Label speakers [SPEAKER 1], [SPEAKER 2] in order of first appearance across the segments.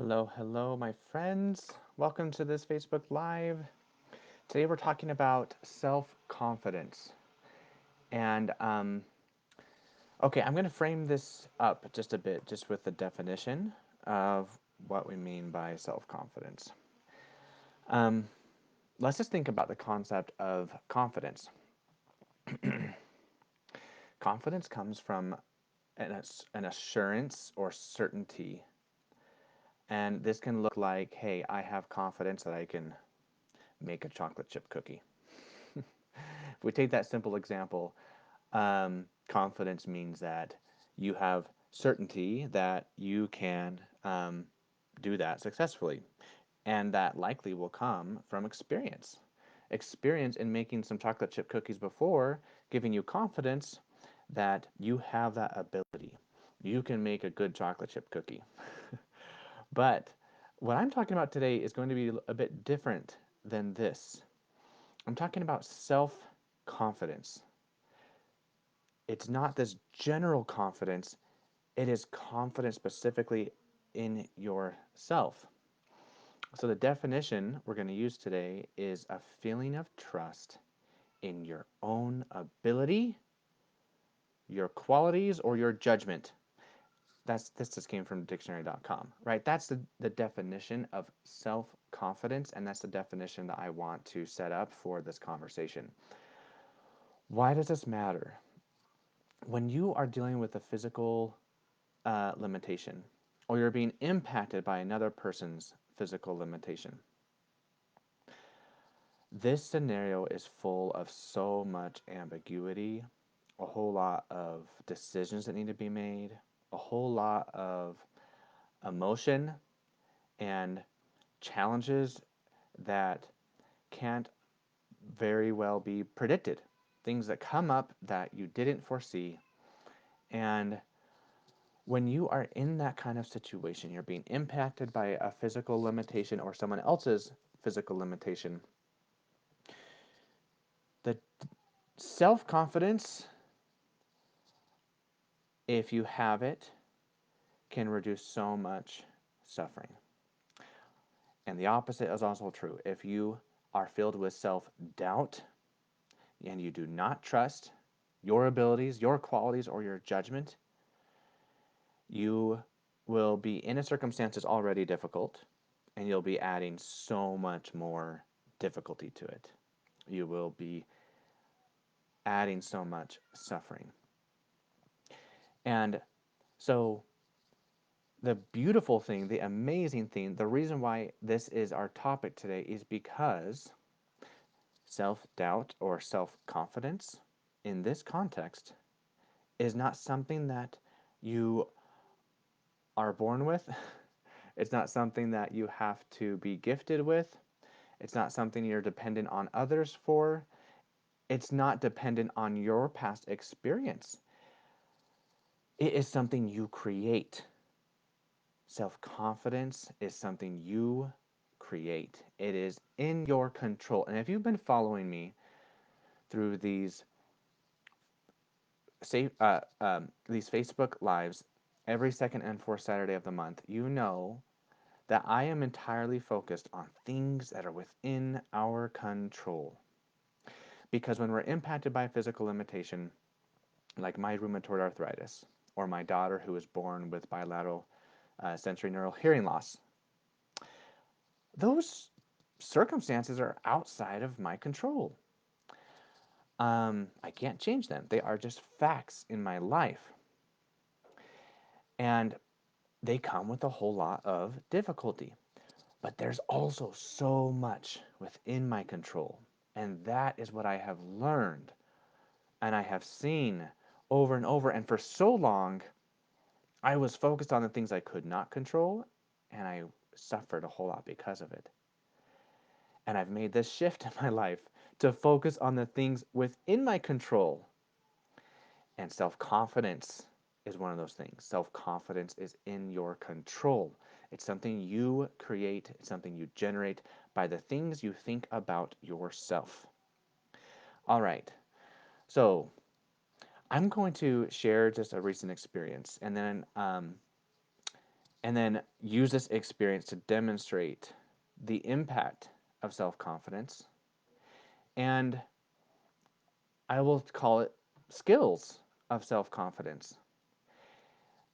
[SPEAKER 1] Hello, hello, my friends. Welcome to this Facebook Live. Today we're talking about self-confidence. And, okay, I'm going to frame this up just a bit, just with the definition of what we mean by self-confidence. Um, let's just think about the concept of confidence. Confidence comes from an assurance or certainty. And this can look like, hey, I have confidence that I can make a chocolate chip cookie. If we take that simple example, confidence means that you have certainty that you can do that successfully. And that likely will come from experience. Experience in making some chocolate chip cookies before, giving you confidence that you have that ability. You can make a good chocolate chip cookie. But what I'm talking about today is going to be a bit different than this. I'm talking about self-confidence. It's not this general confidence, it is confidence specifically in yourself. So the definition we're going to use today is a feeling of trust in your own ability, your qualities, or your judgment. This just came from dictionary.com, right? That's the definition of self-confidence, and that's the definition that I want to set up for this conversation. Why does this matter? When you are dealing with a physical limitation, or you're being impacted by another person's physical limitation, this scenario is full of so much ambiguity, a whole lot of decisions that need to be made, a whole lot of emotion and challenges that can't very well be predicted. Things that come up that you didn't foresee. And when you are in that kind of situation, you're being impacted by a physical limitation or someone else's physical limitation, the self-confidence, if you have it, can reduce so much suffering. And the opposite is also true. If you are filled with self-doubt and you do not trust your abilities, your qualities, or your judgment, you will be in a circumstance that's already difficult, and you'll be adding so much more difficulty to it. You will be adding so much suffering. And so the beautiful thing, the amazing thing, the reason why this is our topic today is because self-doubt or self-confidence in this context is not something that you are born with. It's not something that you have to be gifted with. It's not something you're dependent on others for. It's not dependent on your past experience. It is something you create. Self-confidence is something you create. It is in your control. And if you've been following me through these Facebook Lives every second and fourth Saturday of the month, you know that I am entirely focused on things that are within our control. Because when we're impacted by physical limitation, like my rheumatoid arthritis, or my daughter who was born with bilateral sensory neural hearing loss, those circumstances are outside of my control. I can't change them. They are just facts in my life. And they come with a whole lot of difficulty. But there's also so much within my control. And that is what I have learned and I have seen over and over. And for so long, I was focused on the things I could not control, and I suffered a whole lot because of it. And I've made this shift in my life to focus on the things within my control. And self-confidence is one of those things. Self-confidence is in your control. It's something you create, it's something you generate by the things you think about yourself. All right, so I'm going to share just a recent experience, and then and then use this experience to demonstrate the impact of self confidence. And I will call it skills of self confidence.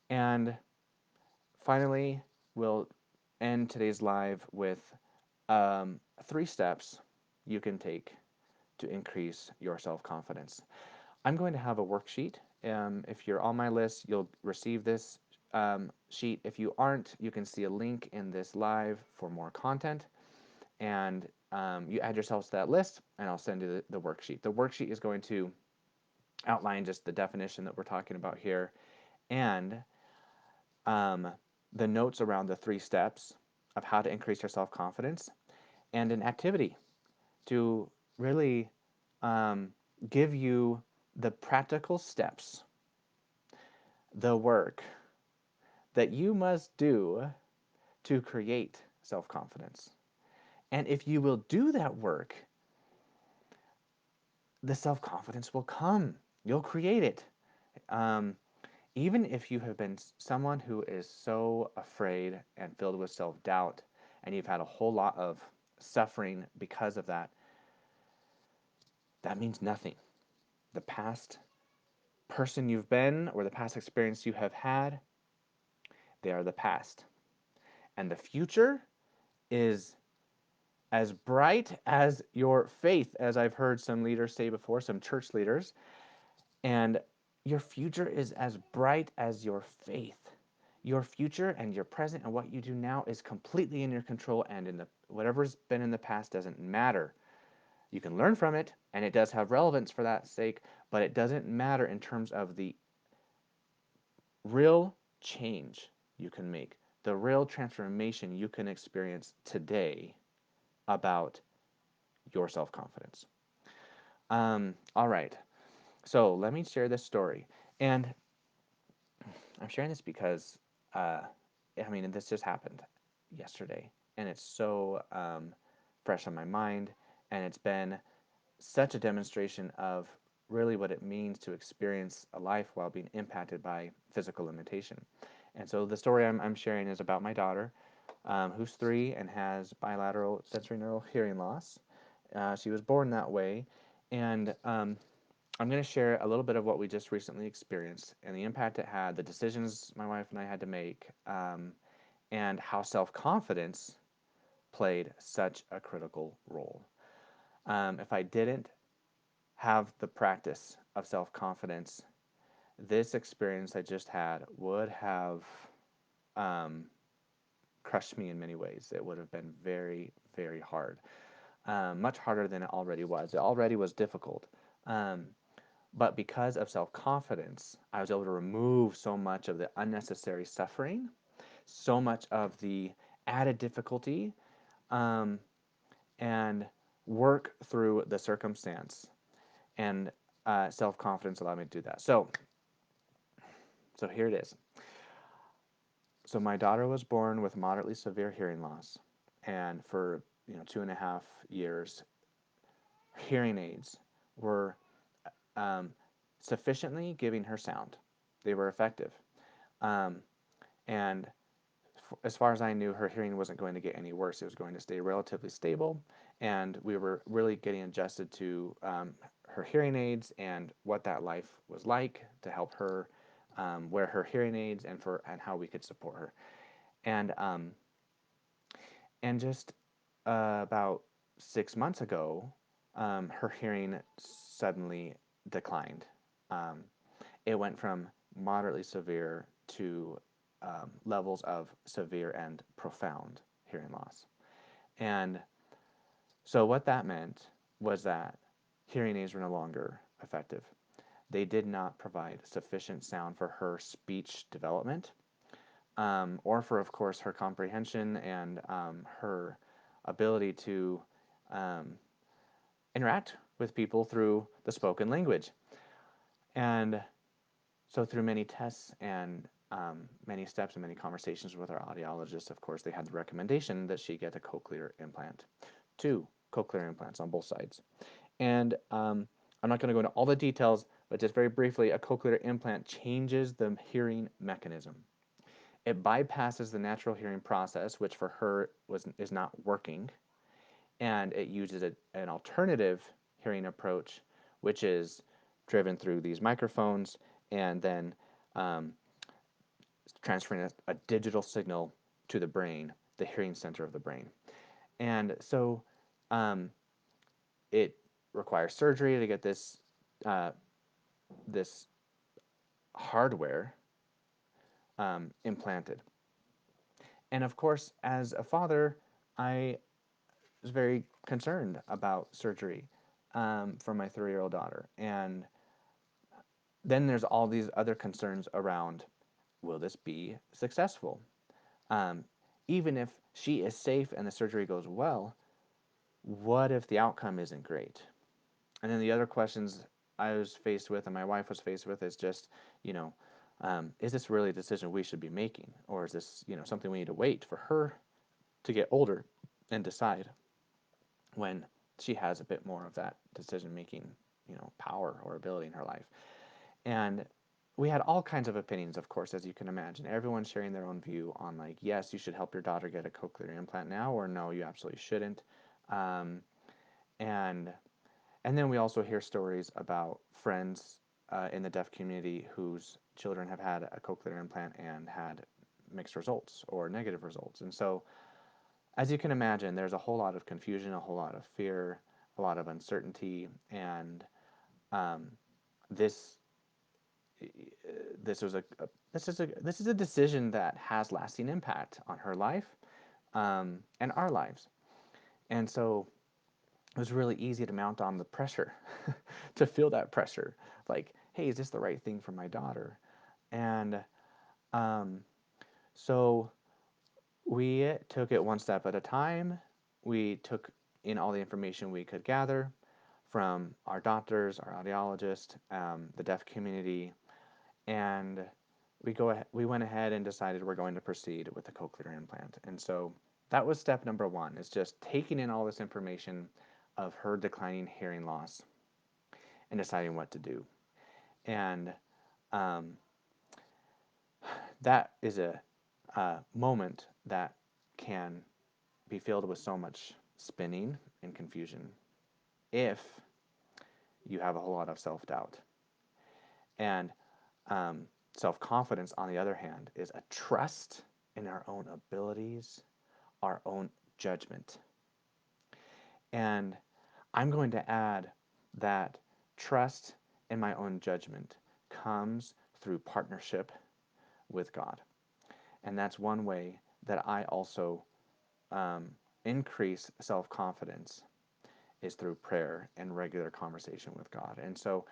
[SPEAKER 1] And finally, we'll end today's live with 3 steps you can take to increase your self confidence. I'm going to have a worksheet. If you're on my list, you'll receive this sheet. If you aren't, you can see a link in this live for more content. And you add yourselves to that list, and I'll send you the worksheet. The worksheet is going to outline just the definition that we're talking about here and um, the notes around the 3 steps of how to increase your self confidence and an activity to really um, give you the practical steps, the work that you must do to create self confidence. And if you will do that work, the self confidence will come. You'll create it. Um, Even if you have been someone who is so afraid and filled with self doubt, and you've had a whole lot of suffering because of that, that means nothing. The past person you've been or the past experience you have had, they are the past. And the future is as bright as your faith, as I've heard some leaders say before, some church leaders. And your future is as bright as your faith. Your future and your present and what you do now is completely in your control, and in the whatever's been in the past doesn't matter. You can learn from it, and it does have relevance for that sake, but it doesn't matter in terms of the real change you can make, the real transformation you can experience today about your self confidence. All right, so let me share this story. And I'm sharing this because, I mean, this just happened yesterday, and it's so fresh on my mind, and it's been such a demonstration of really what it means to experience a life while being impacted by physical limitation. And so the story I'm sharing is about my daughter, who's 3 and has bilateral sensorineural hearing loss. She was born that way, and I'm going to share a little bit of what we just recently experienced and the impact it had, the decisions my wife and I had to make, and how self confidence played such a critical role. If I didn't have the practice of self confidence, this experience I just had would have um, crushed me in many ways. It would have been very, very hard, much harder than it already was. It already was difficult. Um, But because of self confidence, I was able to remove so much of the unnecessary suffering, so much of the added difficulty, um, and work through the circumstance. And self confidence allowed me to do that. So here it is. So my daughter was born with moderately severe hearing loss, and for 2.5 years, hearing aids were um, sufficiently giving her sound. They were effective. Um, and as far as I knew, her hearing wasn't going to get any worse. It was going to stay relatively stable, and we were really getting adjusted to her hearing aids and what that life was like to help her wear her hearing aids and how we could support her. And just about 6 months ago, her hearing suddenly declined. Um, it went from moderately severe to levels of severe and profound hearing loss. And so, what that meant was that hearing aids were no longer effective. They did not provide sufficient sound for her speech development, or for, of course, her comprehension and her ability to um, interact with people through the spoken language. And so, through many tests and many steps and many conversations with our audiologist, of course, they had the recommendation that she get a cochlear implant, 2 cochlear implants on both sides. And I'm not going to go into all the details, but just very briefly, a cochlear implant changes the hearing mechanism. It bypasses the natural hearing process, which for her is not working, and it uses an alternative hearing approach, which is driven through these microphones and then um, transferring a digital signal to the brain, the hearing center of the brain. And so um, it requires surgery to get uh, this hardware implanted. And of course, as a father, I was very concerned about surgery for my 3-year-old daughter. And then there's all these other concerns around, will this be successful? Um, Even if she is safe and the surgery goes well, what if the outcome isn't great? And then the other questions I was faced with and my wife was faced with is just, you know, is this really a decision we should be making? Or is this, something we need to wait for her to get older and decide when she has a bit more of that decision making, power or ability in her life? And we had all kinds of opinions, of course, as you can imagine. Everyone sharing their own view on, like, yes, you should help your daughter get a cochlear implant now, or no, you absolutely shouldn't. Um, and and then we also hear stories about friends in the deaf community whose children have had a cochlear implant and had mixed results or negative results. And so, as you can imagine, there's a whole lot of confusion, a whole lot of fear, a lot of uncertainty, and um, this this was this is a decision that has lasting impact on her life and our lives. And so it was really easy to mount on the pressure, to feel that pressure, like, hey, is this the right thing for my daughter? And um, so we took it one step at a time. We took in all the information we could gather from our doctors, our audiologist, the deaf community, and we went ahead and decided we're going to proceed with the cochlear implant. And so that was step number one, is just taking in all this information of her declining hearing loss and deciding what to do. And um, that is a moment that can be filled with so much spinning and confusion if you have a whole lot of self-doubt. And um, self-confidence, on the other hand, is a trust in our own abilities, our own judgment. And I'm going to add that trust in my own judgment comes through partnership with God. And that's one way that I also um, increase self confidence, is through prayer and regular conversation with God. And so,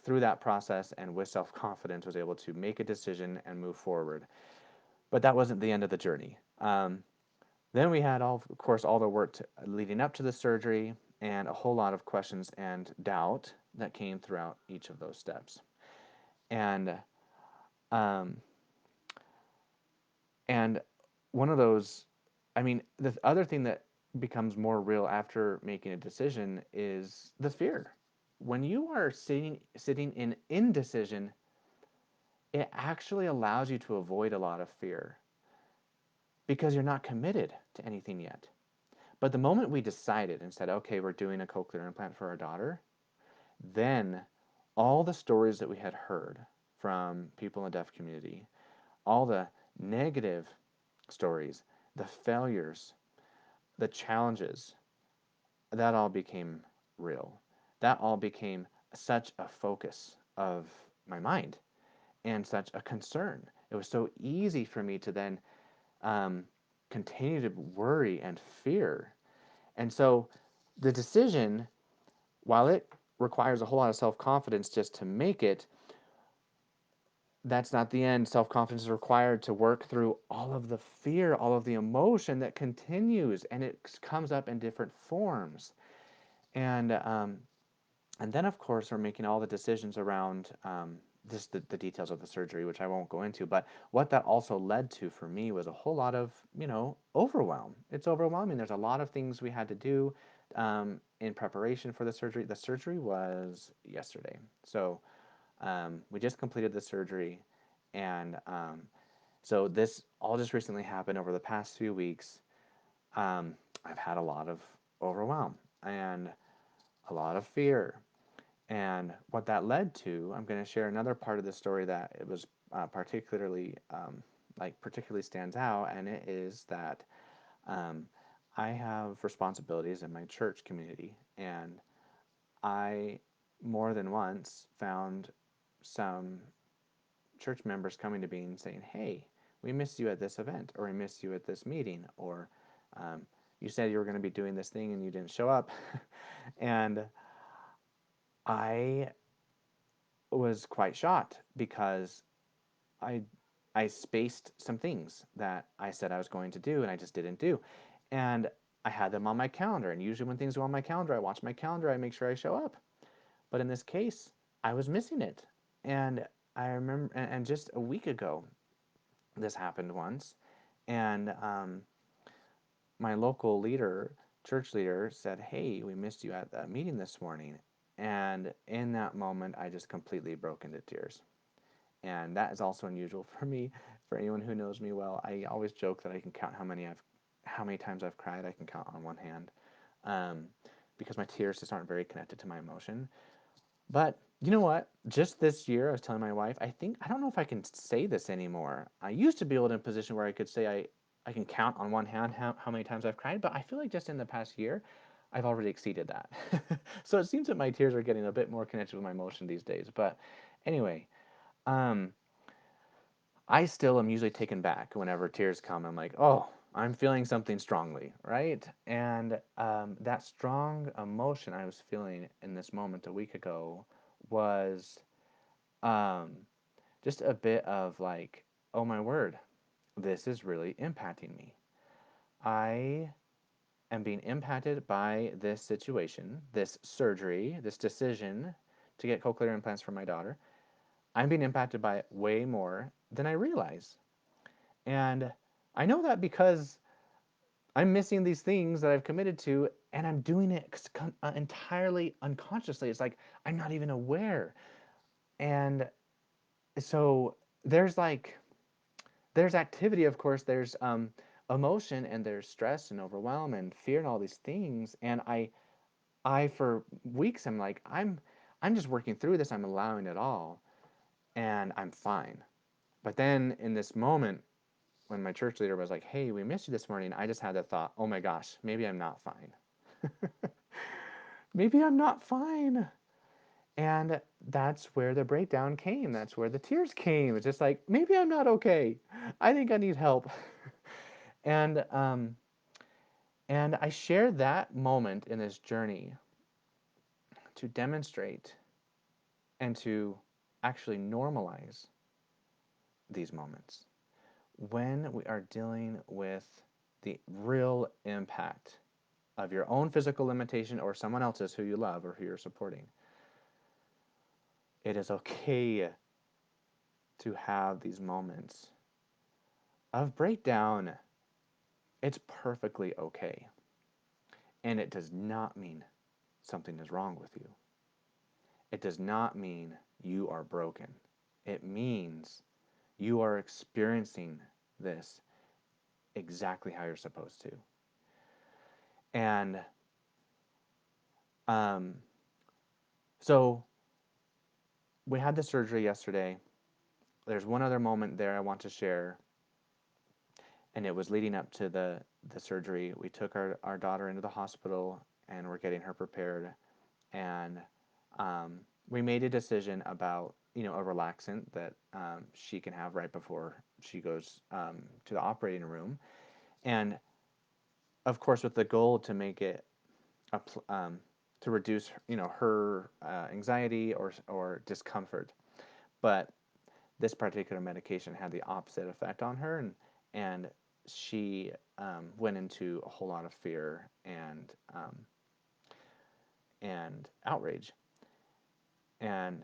[SPEAKER 1] through that process and with self confidence, was able to make a decision and move forward. But that wasn't the end of the journey. Then we had, of course, all the work leading up to the surgery and a whole lot of questions and doubt that came throughout each of those steps. And um, and one of those, I mean, the other thing that becomes more real after making a decision is the fear. When you are sitting in indecision, it actually allows you to avoid a lot of fear because you're not committed to anything yet. But the moment we decided and said, okay, we're doing a cochlear implant for our daughter, then all the stories that we had heard from people in the deaf community, all the negative stories, the failures, the challenges, that all became real. That all became such a focus of my mind and such a concern. It was so easy for me to then um, continue to worry and fear. And so the decision, while it requires a whole lot of self confidence just to make it, that's not the end. Self confidence is required to work through all of the fear, all of the emotion that continues, and it comes up in different forms. And um, and then, of course, we're making all the decisions around just the details of the surgery, which I won't go into. But what that also led to for me was a whole lot of, overwhelm. It's overwhelming. There's a lot of things we had to do in preparation for the surgery. The surgery was yesterday. So we just completed the surgery, and So this all just recently happened over the past few weeks. Um, I've had a lot of overwhelm and a lot of fear. And what that led to, I'm going to share another part of the story that it was particularly, particularly stands out, and it is that um, I have responsibilities in my church community, and I more than once found some church members coming to me and saying, "Hey, we missed you at this event, or we missed you at this meeting, or um, you said you were going to be doing this thing and you didn't show up." And I was quite shocked because I I spaced some things that I said I was going to do and I just didn't do. And I had them on my calendar, and usually when things go on my calendar, I watch my calendar, I make sure I show up. But in this case, I was missing it. And I remember, and just a week ago, this happened once, and my local leader, church leader, said, "Hey, we missed you at that meeting this morning." And in that moment, I just completely broke into tears. And that is also unusual for me. For anyone who knows me well, I always joke that I can count how many times I've cried. I can count on one hand, um, because my tears just aren't very connected to my emotion. But you know what? Just this year, I was telling my wife, I don't know if I can say this anymore. I used to be able to in a position where I could say I can count on one hand how many times I've cried, but I feel like just in the past year, I've already exceeded that. So it seems that my tears are getting a bit more connected with my emotion these days. But anyway, um, I still am usually taken back whenever tears come. I'm like, oh, I'm feeling something strongly, right? And that strong emotion I was feeling in this moment a week ago was um, just a bit of like, oh my word, this is really impacting me. I am being impacted by this situation, this surgery, this decision to get cochlear implants for my daughter. I'm being impacted by it way more than I realize. And I know that because I'm missing these things that I've committed to, and I'm doing it entirely unconsciously. It's like I'm not even aware. And so there's like, there's activity, of course, there's emotion, and there's stress and overwhelm and fear and all these things. And for weeks, I'm like, I'm just working through this. I'm allowing it all, and I'm fine. But then in this moment, when my church leader was like, "Hey, we missed you this morning," I just had the thought, "Oh my gosh, maybe I'm not fine. Maybe I'm not fine." And that's where the breakdown came. That's where the tears came. It's just like, maybe I'm not okay. I think I need help. and and I shared that moment in this journey to demonstrate and to actually normalize these moments when we are dealing with the real impact of your own physical limitation or someone else's who you love or who you're supporting. It is okay to have these moments of breakdown. It's perfectly okay. And it does not mean something is wrong with you. It does not mean you are broken. It means you are experiencing this exactly how you're supposed to. And um, so we had the surgery yesterday. There's one other moment there I want to share, and it was leading up to the surgery. We took our daughter into the hospital and we're getting her prepared. And we made a decision about, a relaxant that she can have right before she goes to the operating room. And of course, with the goal to make it a to reduce, her anxiety or discomfort. But this particular medication had the opposite effect on her, and she went into a whole lot of fear and outrage, and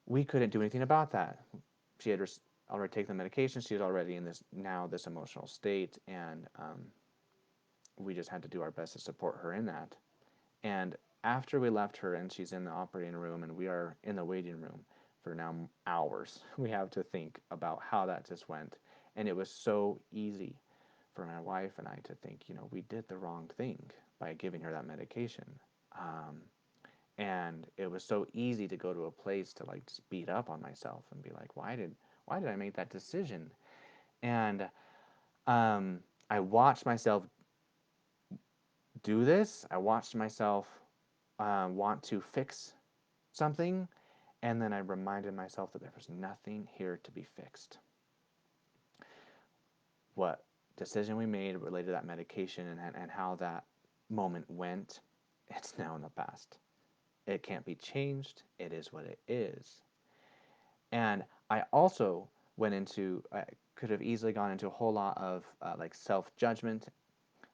[SPEAKER 1] we couldn't do anything about that. She had already taken the medication. She was already in this emotional state, and we just had to do our best to support her in that. And after we left her and she's in the operating room and we are in the waiting room, for now hours. We have to think about how that just went. And it was so easy for my wife and I to think, we did the wrong thing by giving her that medication. Um, and it was so easy to go to a place to like just beat up on myself and be like, why did I make that decision? And um, I watched myself do this. I watched myself want to fix something, and then I reminded myself that there was nothing here to be fixed. What decision we made related to that medication and how that moment went, it's now in the past. It can't be changed. It is what it is. And I also I could have easily gone into a whole lot of like self judgment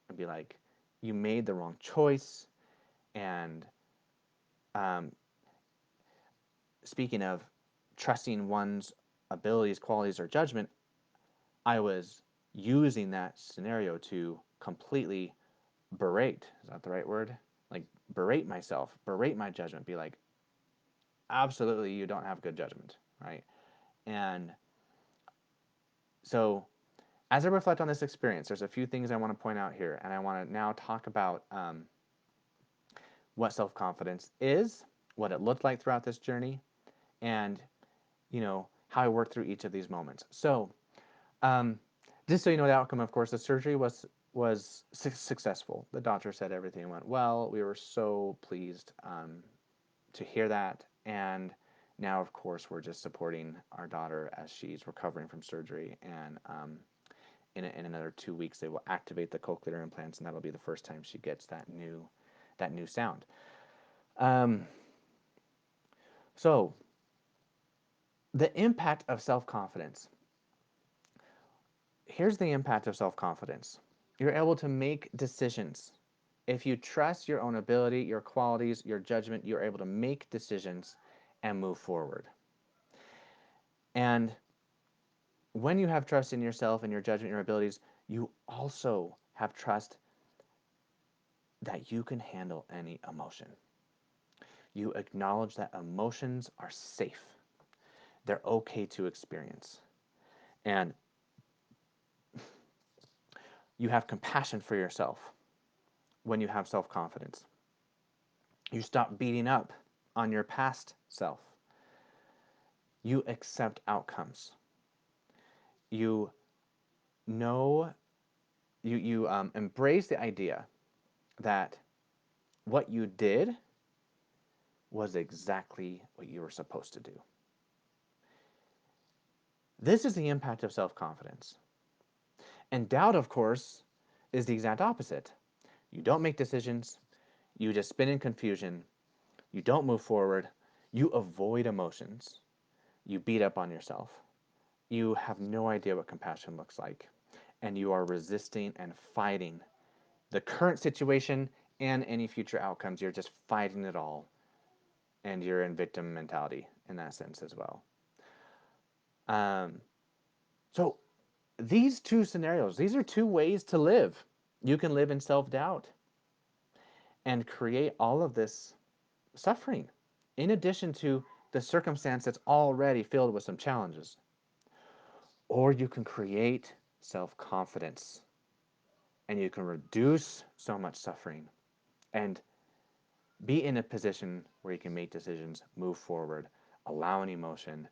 [SPEAKER 1] and be like, you made the wrong choice. And um, speaking of trusting one's abilities, qualities, or judgment, I was using that scenario to completely berate. Is that the right word? Like berate myself, berate my judgment, be like, absolutely, you don't have good judgment, right? And so, as I reflect on this experience, there's a few things I want to point out here, and I want to now talk about what self confidence is, what it looked like throughout this journey, and how I worked through each of these moments. So, um, just so you know, the outcome, of course, the surgery was successful. The doctor said everything went well. We were so pleased to hear that, and now, of course, we're just supporting our daughter as she's recovering from surgery. And in another 2 weeks, they will activate the cochlear implants, and that'll be the first time she gets that new sound. Um, so, the impact of self confidence. Here's the impact of self confidence. You're able to make decisions. If you trust your own ability, your qualities, your judgment, you're able to make decisions and move forward. And when you have trust in yourself and your judgment, your abilities, you also have trust that you can handle any emotion. You acknowledge that emotions are safe, they're okay to experience. And you have compassion for yourself when you have self confidence. You stop beating up on your past self. You accept outcomes. You know, you embrace the idea that what you did was exactly what you were supposed to do. This is the impact of self confidence. And doubt, of course, is the exact opposite. You don't make decisions, you just spin in confusion, you don't move forward, you avoid emotions, you beat up on yourself, you have no idea what compassion looks like, and you are resisting and fighting the current situation and any future outcomes. You're just fighting it all, and you're in victim mentality in that sense as well. Um, so these two scenarios, these are two ways to live. You can live in self-doubt and create all of this suffering in addition to the circumstance that's already filled with some challenges. Or you can create self-confidence and you can reduce so much suffering and be in a position where you can make decisions, move forward, allow an emotion,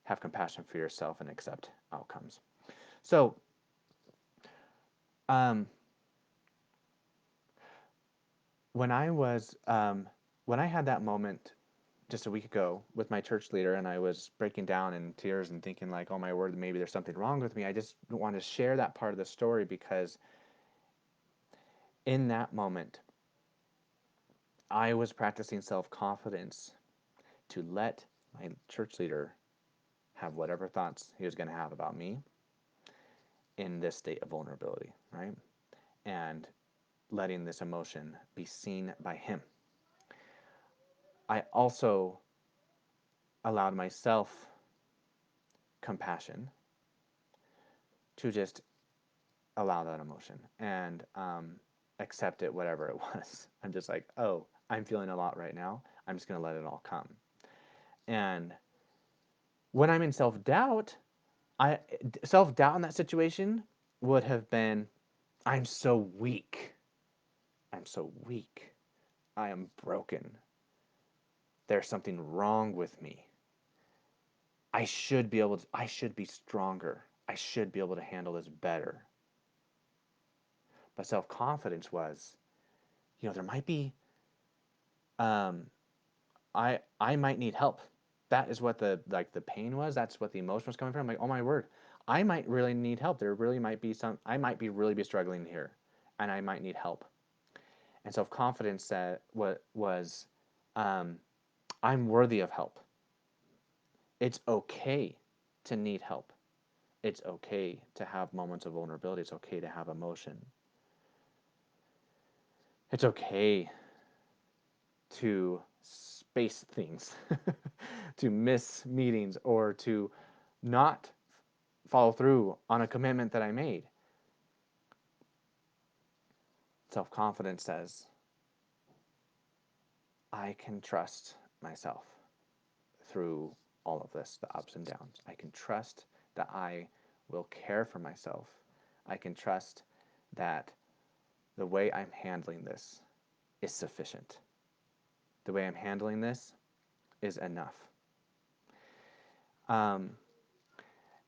[SPEAKER 1] have compassion for yourself, and accept outcomes. So, um, when I was when I had that moment just a week ago with my church leader, and I was breaking down in tears and thinking like, "Oh my word, maybe there's something wrong with me." I just want to share that part of the story because in that moment, I was practicing self-confidence to let my church leader have whatever thoughts he was going to have about me in this state of vulnerability, right? And letting this emotion be seen by him. I also allowed myself compassion to just allow that emotion and accept it, whatever it was. I'm just like, oh, I'm feeling a lot right now. I'm just going to let it all come. And When I'm in self-doubt, self-doubt in that situation would have been, I'm so weak. I'm so weak. I am broken. There's something wrong with me. I should be stronger. I should be able to handle this better. But self-confidence was, there might be, um, I might need help. That is what the pain was. That's what the emotion was coming from. I'm like, oh my word, I might really need help. There really might be I might be really be struggling here, and I might need help. And self confidence said what was, um, I'm worthy of help. It's okay to need help. It's okay to have moments of vulnerability. It's okay to have emotion. It's okay to space things, to miss meetings, or to not follow through on a commitment that I made. Self confidence says, I can trust myself through all of this, the ups and downs. I can trust that I will care for myself. I can trust that the way I'm handling this is sufficient. The way I'm handling this is enough. Um,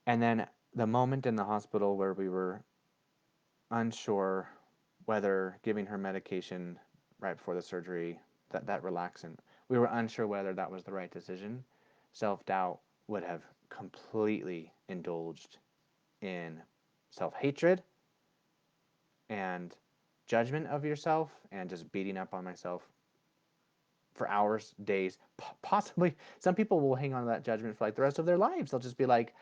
[SPEAKER 1] and then the moment in the hospital where we were unsure whether giving her medication right before the surgery, that relaxant, we were unsure whether that was the right decision. Self-doubt would have completely indulged in self-hatred and judgment of yourself and just beating up on myself for hours, days, possibly. Some people will hang on to that judgment for like the rest of their lives. They'll just be like,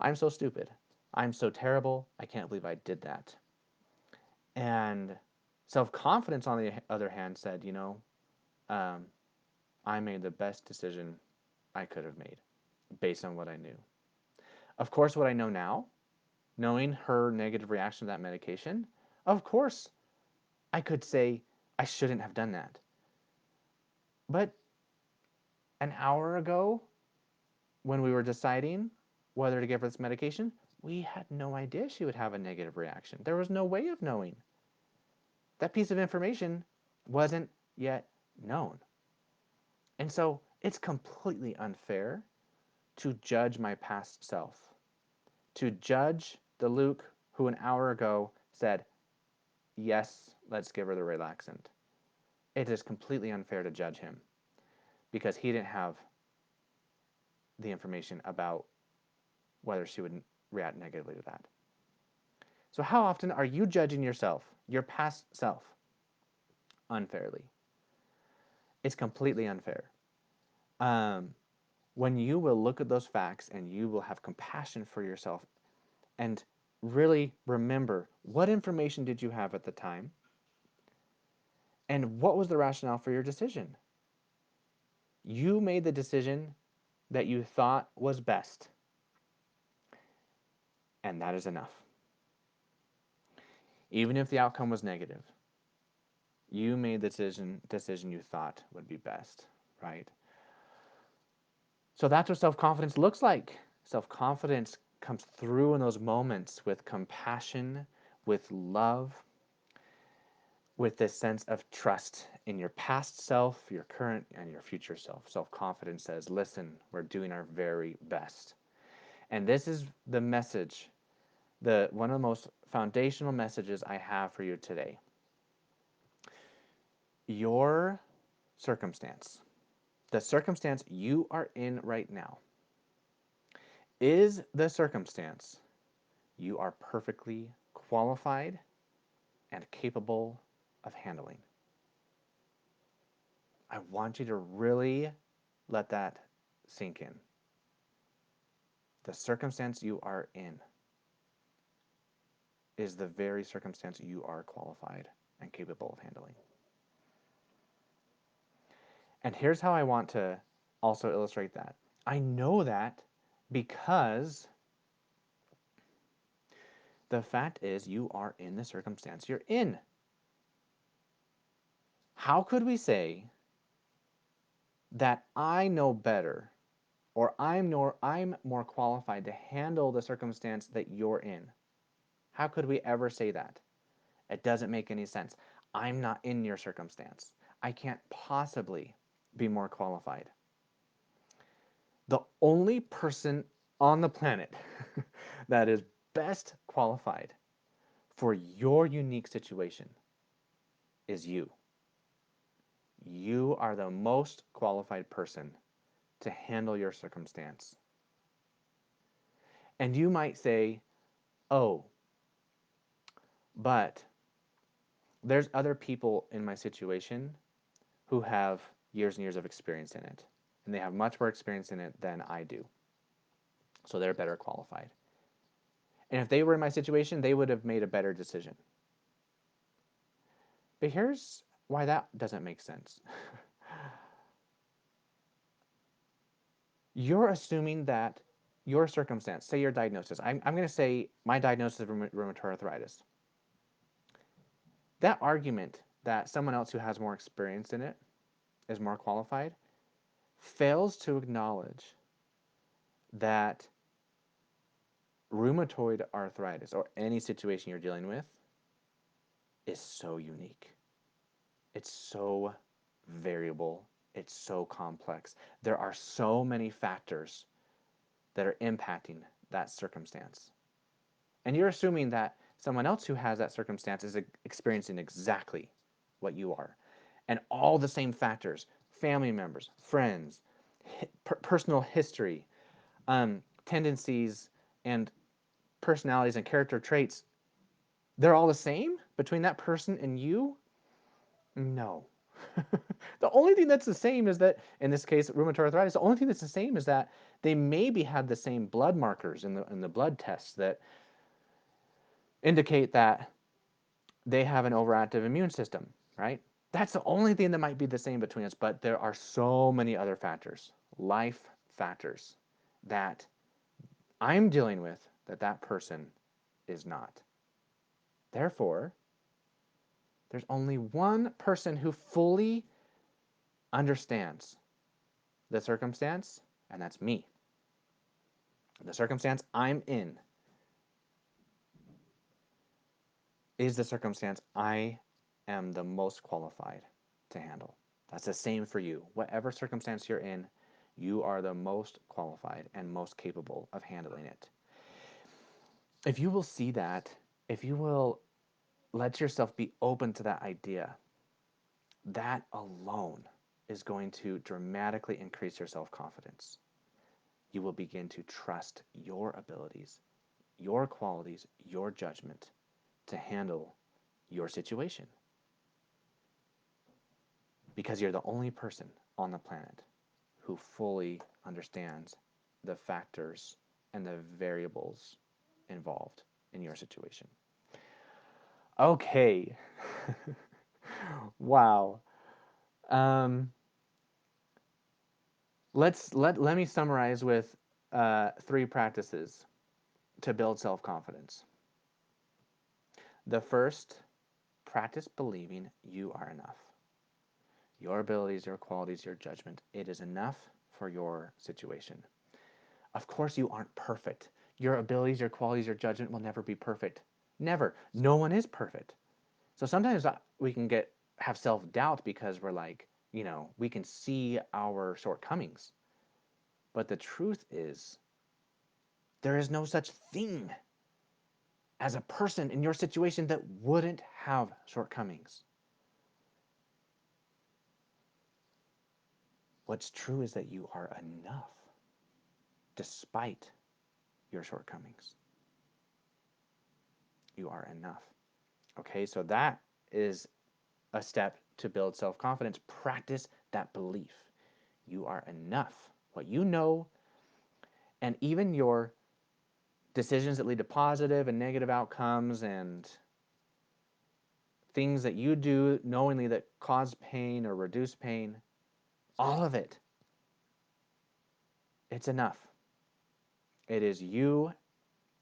[SPEAKER 1] I'm so stupid. I'm so terrible. I can't believe I did that. And self-confidence, on the other hand, said, um, I made the best decision I could have made based on what I knew. Of course, what I know now, knowing her negative reaction to that medication, of course, I could say I shouldn't have done that. But an hour ago, when we were deciding whether to give her this medication, we had no idea she would have a negative reaction. There was no way of knowing. That piece of information wasn't yet known. And so it's completely unfair to judge my past self, to judge the Luke who an hour ago said, yes, let's give her the relaxant. It is completely unfair to judge him because he didn't have the information about whether she would react negatively to that. So, how often are you judging yourself, your past self, unfairly? It's completely unfair. Um, when you will look at those facts and you will have compassion for yourself and really remember what information did you have at the time and what was the rationale for your decision. You made the decision that you thought was best, and that is enough. Even if the outcome was negative, you made the decision you thought would be best, right? So that's what self-confidence looks like. Self-confidence comes through in those moments with compassion, with love, with this sense of trust in your past self, your current, and your future self. Self-confidence says, listen, we're doing our very best. And this is the message, one of the most foundational messages I have for you today. Your circumstance, the circumstance you are in right now, is the circumstance you are perfectly qualified and capable of handling. I want you to really let that sink in. The circumstance you are in is the very circumstance you are qualified and capable of handling. And here's how I want to also illustrate that. I know that because the fact is you are in the circumstance you're in. How could we say that I know better or I'm more qualified to handle the circumstance that you're in. How could we ever say that? It doesn't make any sense. I'm not in your circumstance. I can't possibly be more qualified. The only person on the planet that is best qualified for your unique situation is you. You are the most qualified person to handle your circumstance. And you might say, oh, but there's other people in my situation who have years and years of experience in it, and they have much more experience in it than I do. So they're better qualified. And if they were in my situation, they would have made a better decision. But here's why that doesn't make sense. You're assuming that your circumstance, say your diagnosis, I'm going to say my diagnosis of rheumatoid arthritis. That argument that someone else who has more experience in it is more qualified fails to acknowledge that rheumatoid arthritis, or any situation you're dealing with, is so unique. It's so variable. It's so complex. There are so many factors that are impacting that circumstance. And you're assuming that someone else who has that circumstance is experiencing exactly what you are. And all the same factors, family members, friends, personal history, tendencies, and personalities and character traits, they're all the same between that person and you? No. The only thing that's the same is that, in this case, rheumatoid arthritis, the only thing that's the same is that they maybe had the same blood markers in the blood tests that indicate that they have an overactive immune system, right? That's the only thing that might be the same between us, but there are so many other factors, life factors, that I'm dealing with that that person is not. Therefore, there's only one person who fully understands the circumstance, and that's me. The circumstance I'm in is the circumstance I am the most qualified to handle. That's the same for you. Whatever circumstance you're in, you are the most qualified and most capable of handling it. If you will see that, if you will let yourself be open to that idea, that alone is going to dramatically increase your self-confidence. You will begin to trust your abilities, your qualities, your judgment to handle your situation. Because you're the only person on the planet who fully understands the factors and the variables involved in your situation. Okay. Wow. Um, let me summarize with 3 practices to build self-confidence. The first, practice believing you are enough. Your abilities, your qualities, your judgment, it is enough for your situation. Of course you aren't perfect. Your abilities, your qualities, your judgment will never be perfect. Never. No one is perfect. So sometimes we can have self-doubt because we're like, we can see our shortcomings. But the truth is, there is no such thing as a person in your situation that wouldn't have shortcomings. What's true is that you are enough despite your shortcomings. You are enough. Okay, so that is a step to build self-confidence. Practice that belief. You are enough. What you know, and even your decisions that lead to positive and negative outcomes and things that you do knowingly that cause pain or reduce pain, all of it, it's enough. It is you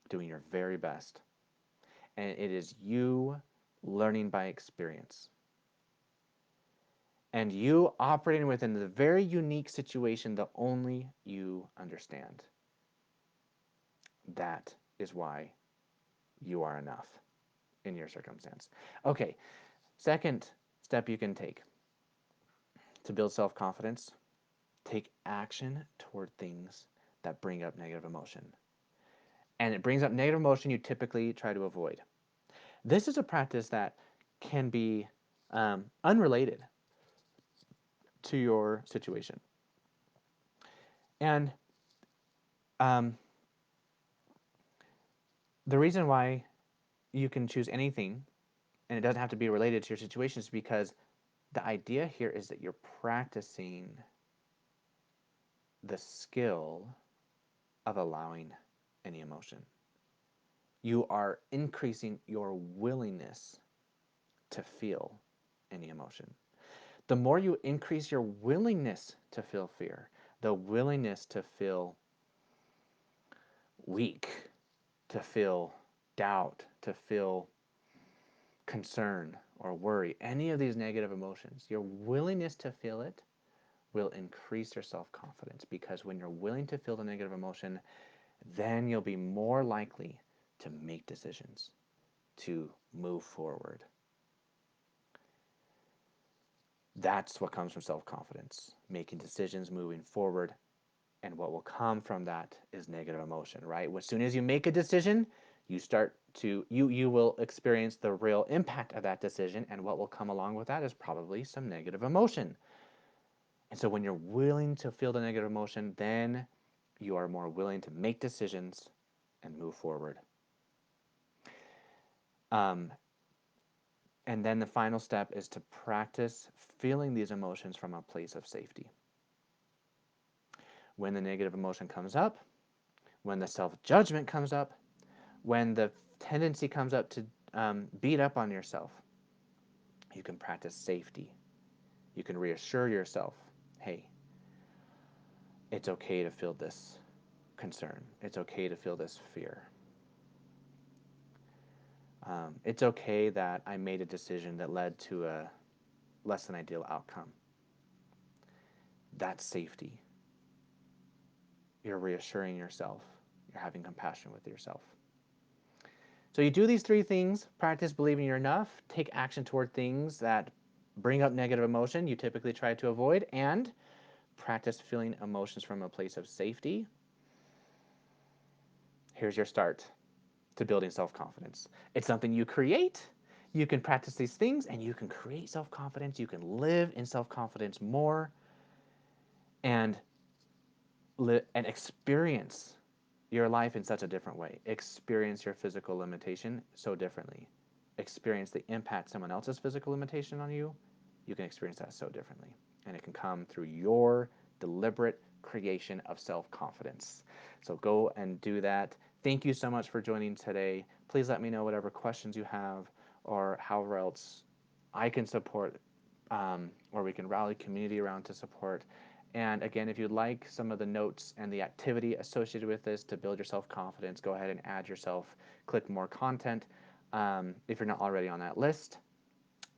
[SPEAKER 1] doing your very best. And it is you learning by experience. and you operating within the very unique situation that only you understand. That is why you are enough in your circumstance. Okay, second step you can take to build self confidence, take action toward things that bring up negative emotion. And it brings up negative emotion you typically try to avoid. This is a practice that can be unrelated to your situation. And um, the reason why you can choose anything and it doesn't have to be related to your situation is because the idea here is that you're practicing the skill of allowing any emotion. You are increasing your willingness to feel any emotion. The more you increase your willingness to feel fear, the willingness to feel weak, to feel doubt, to feel concern or worry, any of these negative emotions, your willingness to feel it will increase your self confidence, because when you're willing to feel the negative emotion, then you'll be more likely to make decisions, to move forward. That's what comes from self confidence, making decisions, moving forward. And what will come from that is negative emotion, right? As soon as you make a decision, you will experience the real impact of that decision, and what will come along with that is probably some negative emotion. And so when you're willing to feel the negative emotion, then you are more willing to make decisions and move forward. Um, and then the final step is to practice feeling these emotions from a place of safety. When the negative emotion comes up, when the self judgment comes up, when the tendency comes up to beat up on yourself, you can practice safety. You can reassure yourself, hey, it's okay to feel this concern. It's okay to feel this fear. It's okay that I made a decision that led to a less than ideal outcome. That's safety. You're reassuring yourself. You're having compassion with yourself. So you do these three things: practice believing you're enough, take action toward things that bring up negative emotion you typically try to avoid, and practice feeling emotions from a place of safety. Here's your start to building self-confidence. It's something you create. You can practice these things and you can create self-confidence. You can live in self-confidence more and and experience your life in such a different way. Experience your physical limitation so differently. Experience the impact someone else's physical limitation on you. You can experience that so differently. And it can come through your deliberate creation of self-confidence. So go and do that. Thank you so much for joining today. Please let me know whatever questions you have or however else I can support, or we can rally community around to support. And again, if you'd like some of the notes and the activity associated with this to build your self-confidence, go ahead and add yourself. Click more content. If you're not already on that list,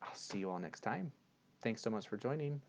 [SPEAKER 1] I'll see you all next time. Thanks so much for joining.